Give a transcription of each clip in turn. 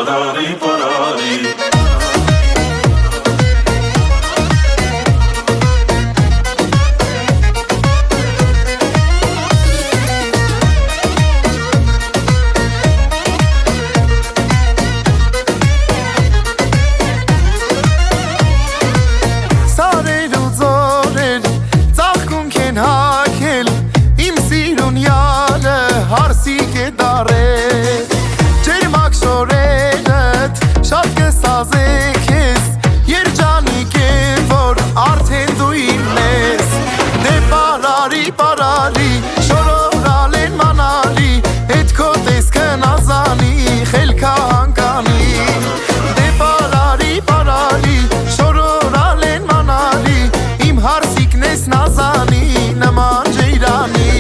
Parari, parari. Parali, շորորալ են մանալի, էդ քո տեսքը նազանի, խելքա հանկանի Դե parali, շորորալ են մանալի, իմ հարսիկն ես նազանի, նման ջեյրանի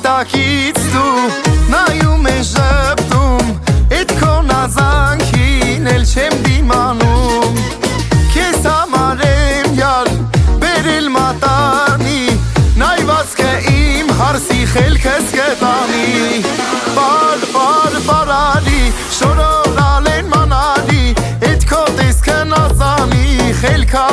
Տակից դու նայում ես ժպտում Էդ քո նազանքին էլ չեմ դիմանում Քեզ համար եմ յալ բերել մատանի Նայվածքը իմ հարսի խելքս կտանի Parali, շորորալ են մանալի Էդ քո տեսքը նազանի խելքա